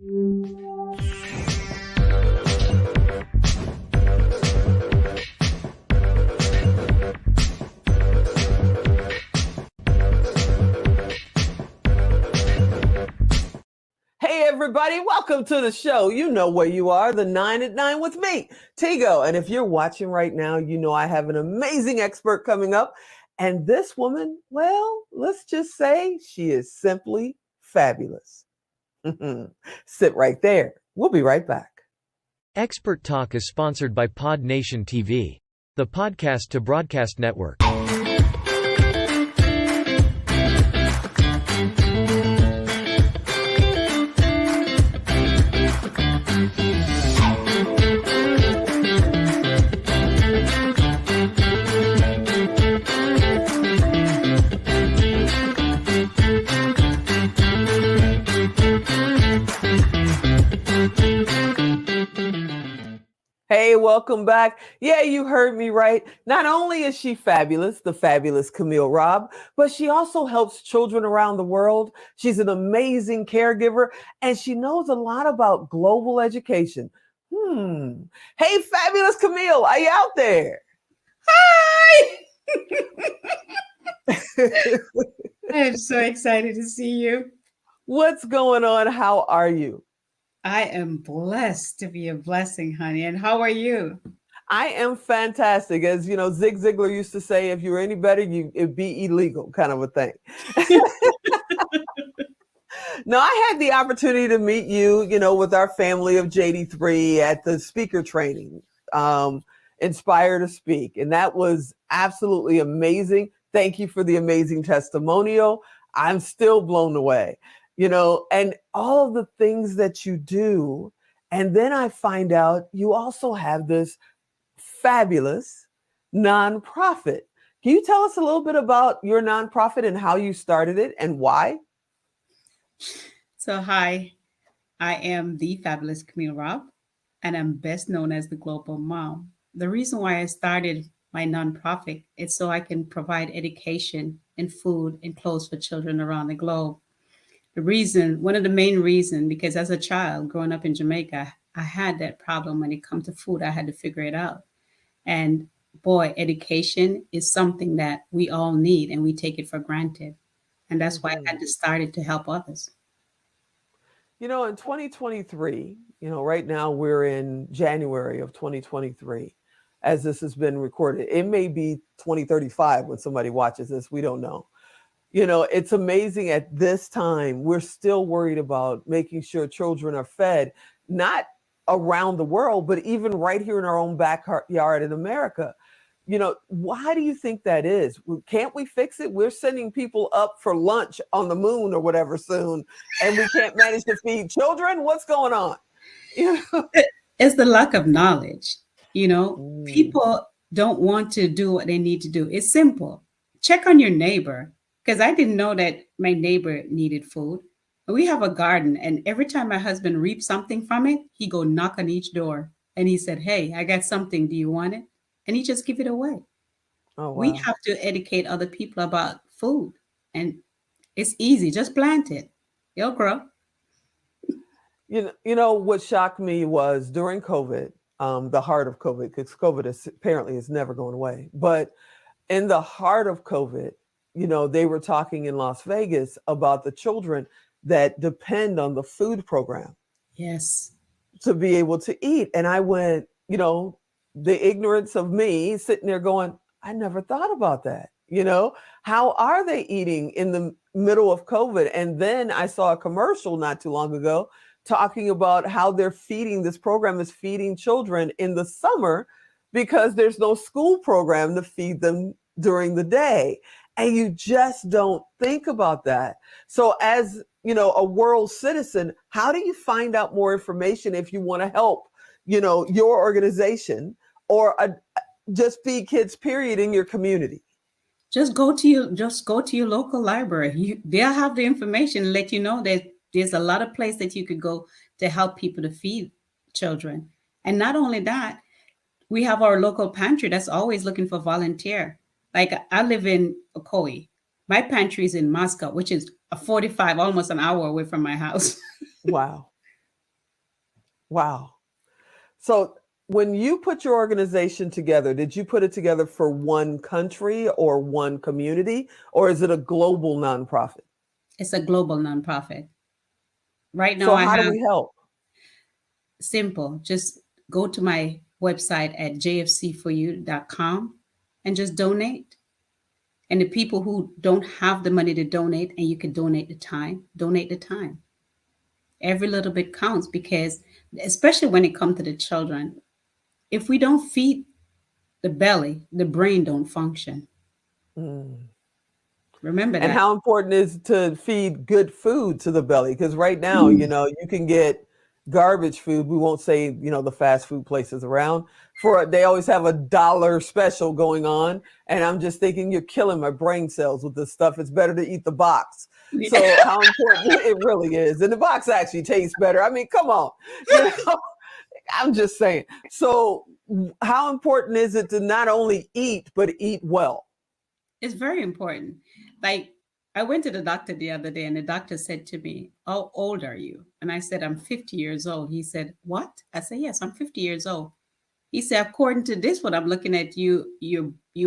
Hey everybody, welcome to the show. You know where you are, the 9 at 9 with me, Tigo. And if you're watching right now, you know I have an amazing expert coming up. And this woman, well, let's just say she is simply fabulous. Sit right there. We'll be right back. Expert Talk is sponsored by Pod Nation TV, the podcast to broadcast network. Hey, welcome back. Yeah, you heard me right. Not only is she fabulous, the fabulous Camille Robb, but she also helps children around the world. She's an amazing caregiver, and she knows a lot about global education. Hey, fabulous Camille, are you out there? Hi! I'm so excited to see you. What's going on? How are you? I am blessed to be a blessing, honey. And how are you? I am fantastic. As you know, Zig Ziglar used to say, if you're any better, it'd be illegal, kind of a thing. Now, I had the opportunity to meet you, with our family of JD3 at the speaker training, Inspire to Speak. And that was absolutely amazing. Thank you for the amazing testimonial. I'm still blown away. And all of the things that you do. And then I find out you also have this fabulous nonprofit. Can you tell us a little bit about your nonprofit and how you started it and why? So, hi, I am the fabulous Camille Robb, and I'm best known as the Global Mom. The reason why I started my nonprofit is so I can provide education and food and clothes for children around the globe. One of the main reasons, because as a child growing up in Jamaica, I had that problem when it comes to food. I had to figure it out. And boy, education is something that we all need and we take it for granted. And that's why I had to start it to help others. In 2023, right now we're in January of 2023, as this has been recorded. It may be 2035 when somebody watches this. We don't know. It's amazing at this time, we're still worried about making sure children are fed, not around the world, but even right here in our own backyard in America. Why do you think that is? Can't we fix it? We're sending people up for lunch on the moon or whatever soon, and we can't manage to feed children. What's going on? It's the lack of knowledge. People don't want to do what they need to do. It's simple. Check on your neighbor. Because I didn't know that my neighbor needed food. We have a garden, and every time my husband reaps something from it, he go knock on each door. And he said, hey, I got something. Do you want it? And he just give it away. Oh, wow. We have to educate other people about food. And it's easy. Just plant it. It'll grow. What shocked me was during COVID, the heart of COVID, because COVID apparently is never going away. But in the heart of COVID, they were talking in Las Vegas about the children that depend on the food program. Yes. To be able to eat. And I went, the ignorance of me sitting there going, I never thought about that. How are they eating in the middle of COVID? And then I saw a commercial not too long ago talking about how this program is feeding children in the summer because there's no school program to feed them during the day. And you just don't think about that. So as, a world citizen, how do you find out more information if you want to help, your organization or just feed kids, period, in your community? Just go to your local library. They'll have the information and let you know that there's a lot of places that you could go to help people to feed children. And not only that, we have our local pantry that's always looking for volunteer. Like I live in Ocoee. My pantry is in Moscow, which is a 45, almost an hour away from my house. Wow. Wow. So when you put your organization together, did you put it together for one country or one community, or is it a global nonprofit? It's a global nonprofit. Right now, So I how do have we help? simple. Just go to my website at jfc4u.com and just donate. And the people who don't have the money to donate, and you can donate the time, donate the time. Every little bit counts because, especially when it comes to the children, if we don't feed the belly, the brain don't function. Mm. Remember And that. how important is to feed good food to the belly? Because right now, you can get garbage food. We won't say, the fast food places around they always have a dollar special going on. And I'm just thinking you're killing my brain cells with this stuff. It's better to eat the box. So how important it really is. And the box actually tastes better. I mean, come on, I'm just saying. So how important is it to not only eat, but eat well? It's very important. Like, I went to the doctor the other day, and the doctor said to me, "How old are you?" And I said, "I'm 50 years old." He said, "What?" I said, "Yes, I'm 50 years old." He said, "According to this, what I'm looking at, you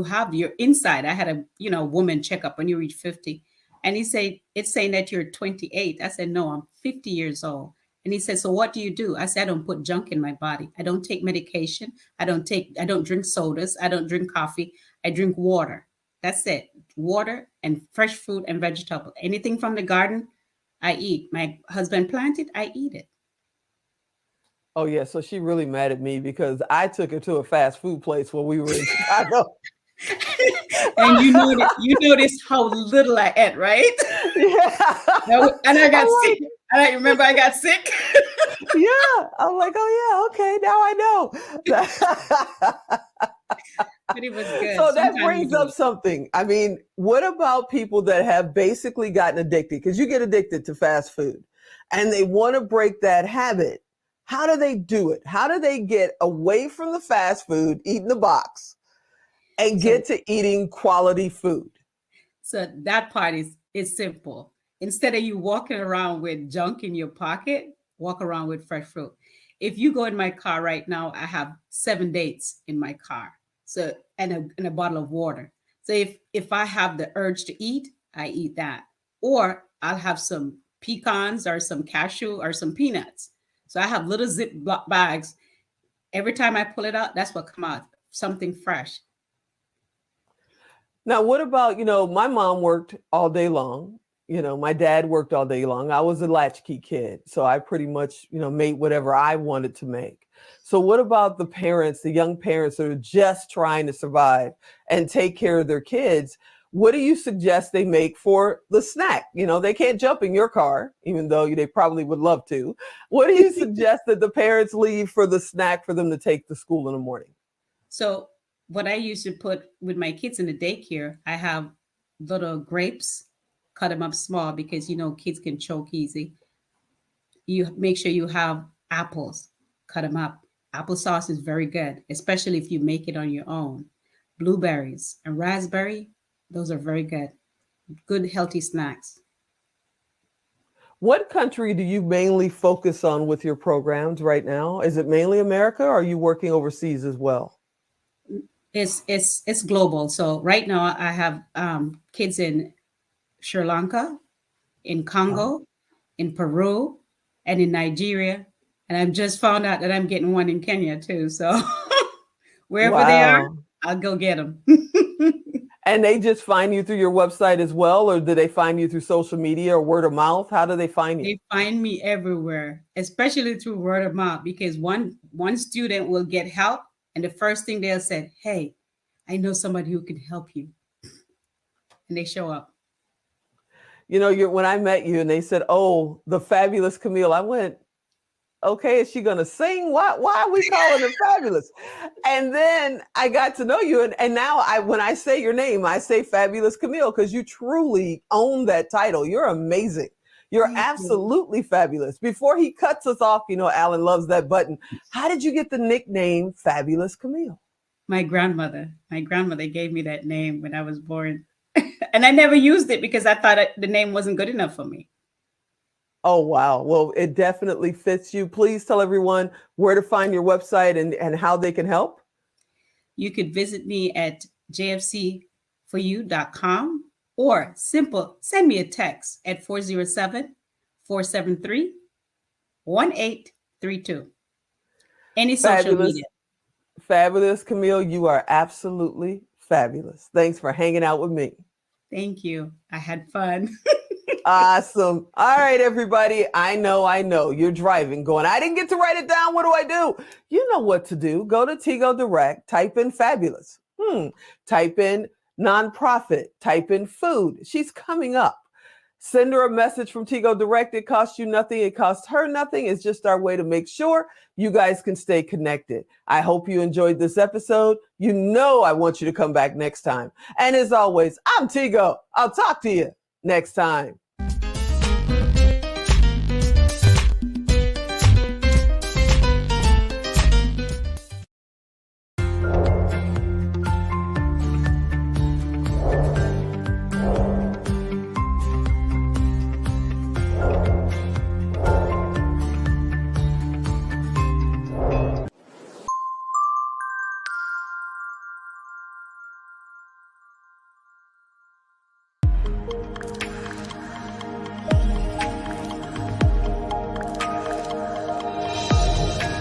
have your inside." I had a woman checkup when you reach 50, and he said it's saying that you're 28. I said, "No, I'm 50 years old." And he said, "So what do you do?" I said, "I don't put junk in my body. I don't take medication. I don't drink sodas. I don't drink coffee. I drink water. That's it. Water and fresh fruit and vegetable. Anything from the garden, I eat. My husband planted, I eat it." Oh yeah, so she really mad at me because I took her to a fast food place when we were in Chicago. And you noticed how little I ate, right? Yeah. And I got I'm sick. And I remember I got sick. yeah. I'm like, oh yeah, okay, now I know. But it was good. So that Sometimes you brings do up it. something. I mean, what about people that have basically gotten addicted? Because you get addicted to fast food and they want to break that habit. How do they do it? How do they get away from the fast food, eating the box, and So get to eating quality food? so that part is simple. Instead of you walking around with junk in your pocket, walk around with fresh fruit. If you go in my car right now, I have 7 dates in my car. So and a bottle of water. So if I have the urge to eat, I eat that. Or I'll have some pecans or some cashew or some peanuts. So I have little bags. Every time I pull it out, that's what come out. Something fresh. Now, what about, my mom worked all day long. My dad worked all day long. I was a latchkey kid. So I pretty much, made whatever I wanted to make. So what about the parents, the young parents that are just trying to survive and take care of their kids? What do you suggest they make for the snack? They can't jump in your car, even though they probably would love to. What do you suggest that the parents leave for the snack for them to take to school in the morning? So what I used to put with my kids in the daycare, I have little grapes, cut them up small because kids can choke easy. You make sure you have apples, cut them up. Applesauce is very good, especially if you make it on your own. Blueberries and raspberry, those are very good. Good healthy snacks. What country do you mainly focus on with your programs right now? Is it mainly America or are you working overseas as well? It's global. So right now I have kids in Sri Lanka, in Wow. Congo, in Peru, and in Nigeria. And I've just found out that I'm getting one in Kenya too. So wherever they are, Wow. I'll go get them. And they just find you through your website as well, or do they find you through social media or word of mouth? How do they find you? They find me everywhere, especially through word of mouth, because one student will get help, and the first thing they'll say, "Hey, I know somebody who can help you," and they show up. When I met you and they said, "Oh, the fabulous Camille," I went, okay, is she going to sing? Why are we calling her fabulous? And then I got to know you. And now when I say your name, I say fabulous Camille, because you truly own that title. You're amazing. You're Thank you. absolutely fabulous. Before he cuts us off, Alan loves that button. How did you get the nickname Fabulous Camille? My grandmother gave me that name when I was born, and I never used it because I thought the name wasn't good enough for me. Oh, wow. Well, it definitely fits you. Please tell everyone where to find your website and how they can help. You could visit me at jfcforyou.com or simple send me a text at 407-473-1832. Any social Fabulous. media. Fabulous, Camille. You are absolutely fabulous. Thanks for hanging out with me. Thank you. I had fun. Awesome. All right, everybody. I know. You're driving, going, I didn't get to write it down. What do I do? You know what to do. Go to Tigo Direct, type in fabulous. Type in nonprofit, type in food. She's coming up. Send her a message from Tigo Direct. It costs you nothing. It costs her nothing. It's just our way to make sure you guys can stay connected. I hope you enjoyed this episode. You know I want you to come back next time. And as always, I'm Tigo. I'll talk to you next time.